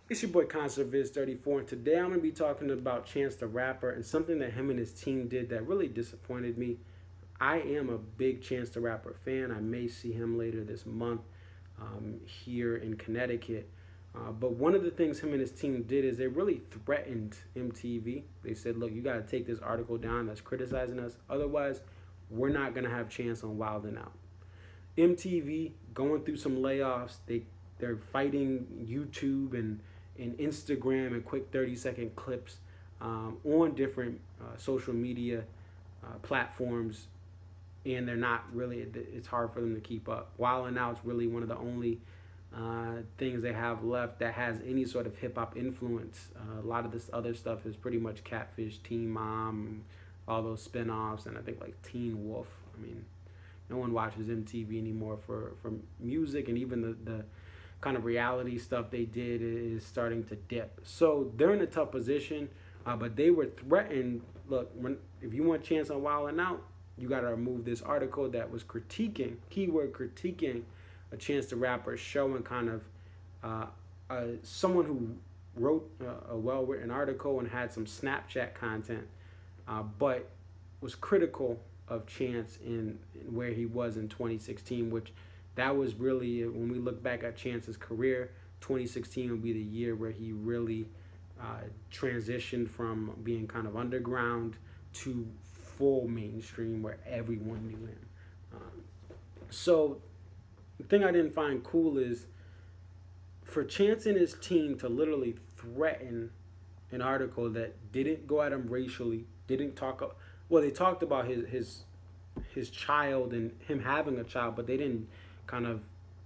It's your boy ConcertViz34, and today I'm going to be talking about Chance the Rapper and something that him and his team did that really disappointed me. I am a big Chance the Rapper fan. I may see him later this month here in Connecticut. But one of the things him and his team did is they really threatened MTV. They said, look, you got to take this article down that's criticizing us. Otherwise, we're not going to have Chance on Wild 'N Out. MTV going through some layoffs. They're fighting YouTube and Instagram and quick 30-second clips on different social media platforms, and they're not really. It's hard for them to keep up. Wild 'N Out's really one of the only things they have left that has any sort of hip hop influence. A lot of this other stuff is pretty much Catfish, Teen Mom, all those spinoffs, and I think like Teen Wolf. I mean, no one watches MTV anymore for music, and even the kind of reality stuff they did is starting to dip. So they're in a tough position, but they were threatened. Look, if you want Chance on Wild 'N Out, you got to remove this article that was critiquing, keyword critiquing, a Chance the Rapper show, and kind of someone who wrote a well-written article and had some Snapchat content, but was critical of Chance in where he was in 2016, which that was really, when we look back at Chance's career, 2016 will be the year where he really transitioned from being kind of underground to full mainstream where everyone knew him. So the thing I didn't find cool is for Chance and his team to literally threaten an article that didn't go at him racially, didn't talk, well, they talked about his child and him having a child, but they didn't kind of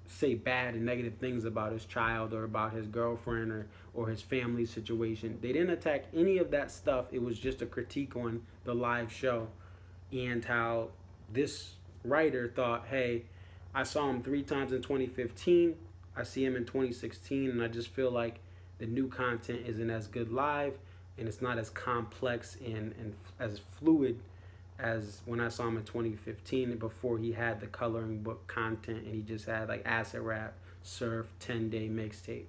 say bad and negative things about his child or about his girlfriend or his family situation. They didn't attack any of that stuff. It was just a critique on the live show and how this writer thought, hey, I saw him 3 times in 2015. I see him in 2016, and I just feel like the new content isn't as good live, and it's not as complex and as fluid as when I saw him in 2015 before he had the coloring book content and he just had like acid rap, surf, 10-day mixtape.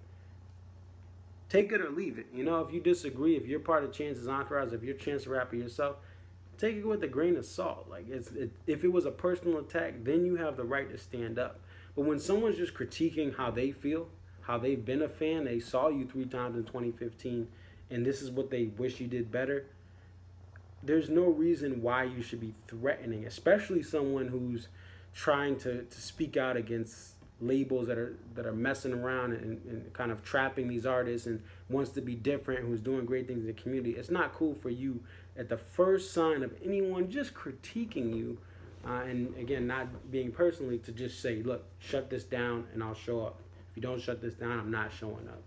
Take it or leave it. You know, if you disagree, if you're part of Chance's entourage, if you're Chance the Rapper yourself, take it with a grain of salt. Like if it was a personal attack, then you have the right to stand up. But when someone's just critiquing how they feel, how they've been a fan, they saw you 3 times in 2015, and this is what they wish you did better, there's no reason why you should be threatening, especially someone who's trying to speak out against labels that are messing around and kind of trapping these artists and wants to be different, who's doing great things in the community. It's not cool for you at the first sign of anyone just critiquing you, and again, not being personally, to just say, look, shut this down and I'll show up. If you don't shut this down, I'm not showing up.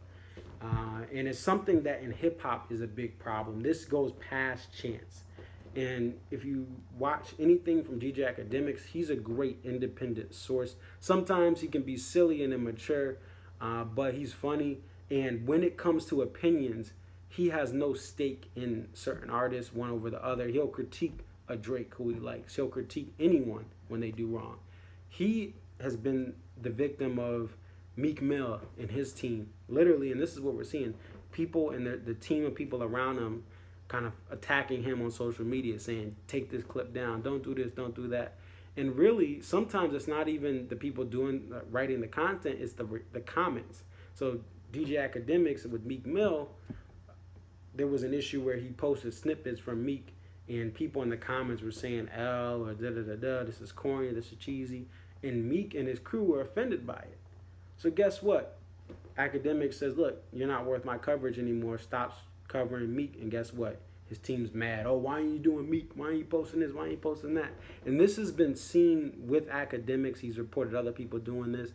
And it's something that in hip-hop is a big problem. This goes past Chance. And if you watch anything from DJ Academics, he's a great independent source. Sometimes he can be silly and immature, but he's funny. And when it comes to opinions, he has no stake in certain artists, one over the other. He'll critique a Drake who he likes. He'll critique anyone when they do wrong. He has been the victim of Meek Mill and his team, literally, and this is what we're seeing, people and the team of people around him kind of attacking him on social media, saying, take this clip down, don't do this, don't do that. And really, sometimes it's not even the people writing the content, it's the comments. So DJ Academics with Meek Mill, there was an issue where he posted snippets from Meek, and people in the comments were saying L or da-da-da-da, this is corny, this is cheesy, and Meek and his crew were offended by it. So guess what? Academics says, look, you're not worth my coverage anymore. Stops covering Meek. And guess what? His team's mad. Oh, why are you doing Meek? Why are you posting this? Why are you posting that? And this has been seen with Academics. He's reported other people doing this.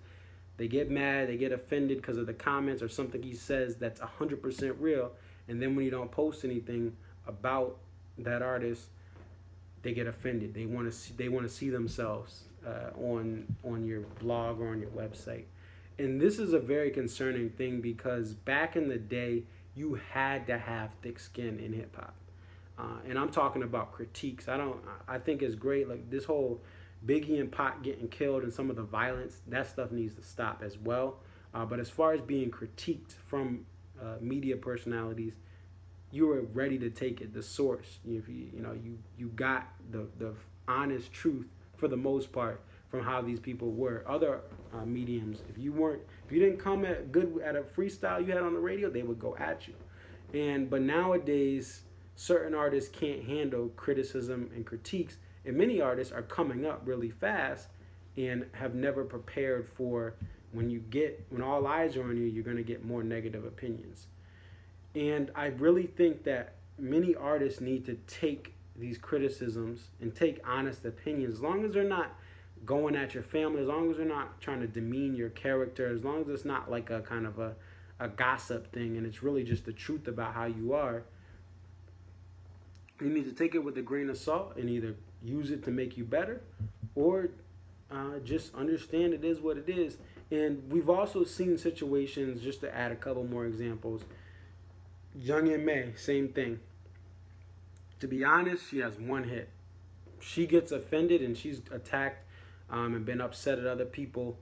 They get mad. They get offended because of the comments or something he says that's 100% real. And then when you don't post anything about that artist, they get offended. They want to see themselves on your blog or on your website. And this is a very concerning thing because back in the day, you had to have thick skin in hip hop. And I'm talking about critiques. I think it's great. Like this whole Biggie and Pac getting killed and some of the violence, that stuff needs to stop as well. But as far as being critiqued from media personalities, you were ready to take it, the source. If you got the honest truth for the most part from how these people were. Other mediums, if you didn't come at good at a freestyle you had on the radio, they would go at you. But nowadays, certain artists can't handle criticism and critiques, and many artists are coming up really fast and have never prepared for when all eyes are on you, you're going to get more negative opinions. And I really think that many artists need to take these criticisms and take honest opinions, as long as they're not going at your family, as long as they're not trying to demean your character, as long as it's not like a kind of a gossip thing and it's really just the truth about how you are. You need to take it with a grain of salt and either use it to make you better or just understand it is what it is. And we've also seen situations, just to add a couple more examples, Young and May, same thing. To be honest, she has one hit. She gets offended and she's attacked and been upset at other people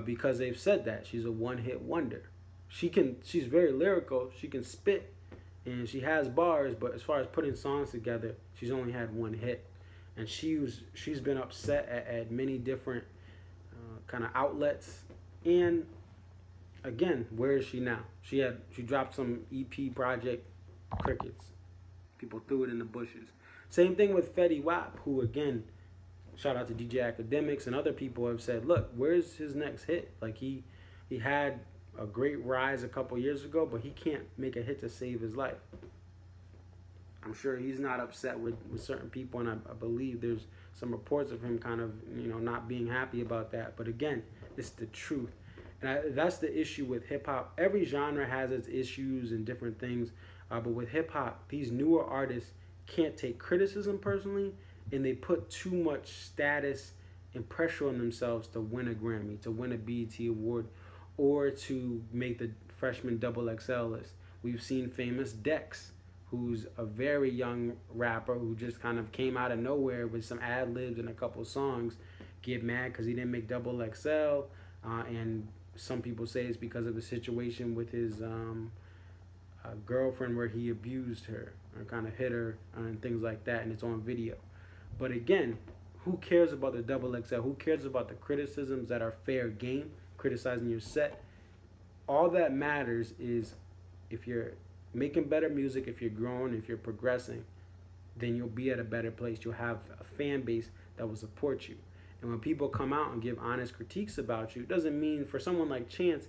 because they've said that. She's a one-hit wonder. She's very lyrical. She can spit and she has bars, but as far as putting songs together, she's only had one hit. And she's been upset at many different kind of outlets. And again, where is she now? She dropped some EP project, crickets. People threw it in the bushes. Same thing with Fetty Wap, who again, shout out to DJ Academics and other people have said, look, where's his next hit? Like he had a great rise a couple years ago, but he can't make a hit to save his life. I'm sure he's not upset with certain people, and I believe there's some reports of him kind of, not being happy about that. But again, it's the truth. And that's the issue with hip-hop. Every genre has its issues and different things. But with hip-hop, these newer artists can't take criticism personally, and they put too much status and pressure on themselves to win a Grammy, to win a BET award, or to make the freshman XXL list. We've seen famous Dex, who's a very young rapper who just kind of came out of nowhere with some ad-libs and a couple songs, get mad because he didn't make XXL, and some people say it's because of the situation with his girlfriend where he abused her or kind of hit her and things like that, and it's on video. But again, who cares about the XXL? Who cares about the criticisms that are fair game, criticizing your set? All that matters is if you're making better music, if you're growing, if you're progressing, then you'll be at a better place. You'll have a fan base that will support you. And when people come out and give honest critiques about you, it doesn't mean for someone like Chance,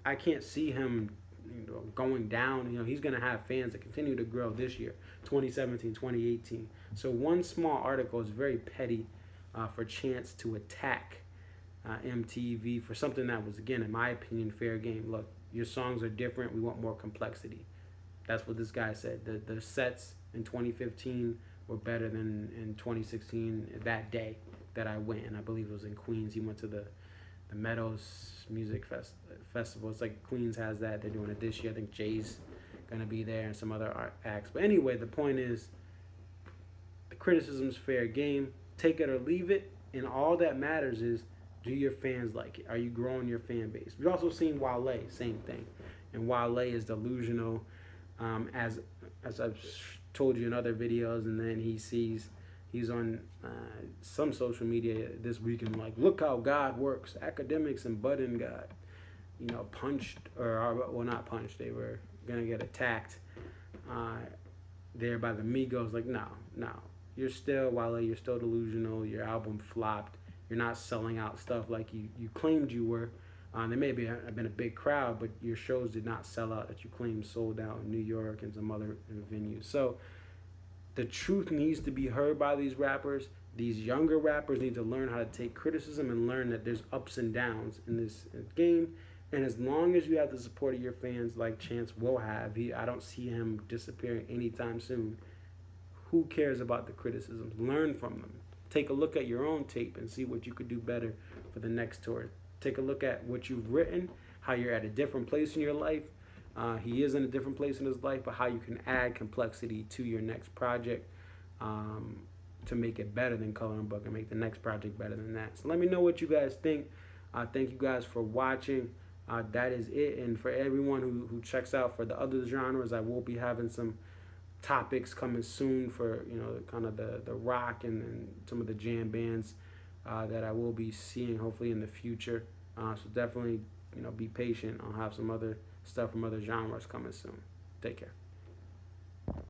I can't see him going down. He's going to have fans that continue to grow this year, 2017, 2018. So one small article is very petty for Chance to attack MTV for something that was, again, in my opinion, fair game. Look, your songs are different. We want more complexity. That's what this guy said. The sets in 2015 were better than in 2016 that day that I went, and I believe it was in Queens. He went to the Meadows Music Festival. It's like Queens has that. They're doing it this year. I think Jay's going to be there and some other acts. But anyway, the point is the criticism's fair game. Take it or leave it, and all that matters is, do your fans like it? Are you growing your fan base? We've also seen Wale, same thing. And Wale is delusional, as I've told you in other videos, and then he's on some social media this week and like, look how God works. Academics and Budden got, punched, well, not punched. They were going to get attacked there by the Migos. Like, no. You're still, Wale, you're still delusional. Your album flopped. You're not selling out stuff like you claimed you were. There may have been a big crowd, but your shows did not sell out that you claimed sold out in New York and some other venues. So the truth needs to be heard by these rappers. These younger rappers need to learn how to take criticism and learn that there's ups and downs in this game. And as long as you have the support of your fans like Chance will have, I don't see him disappearing anytime soon. Who cares about the criticisms? Learn from them. Take a look at your own tape and see what you could do better for the next tour. Take a look at what you've written, how you're at a different place in your life. He is in a different place in his life, but how you can add complexity to your next project to make it better than Coloring Book and make the next project better than that. So let me know what you guys think. Thank you guys for watching. That is it. And for everyone who checks out for the other genres, I will be having some topics coming soon for, you know, kind of the rock and some of the jam bands that I will be seeing hopefully in the future. So definitely, you know, be patient. I'll have some other stuff from other genres coming soon. Take care.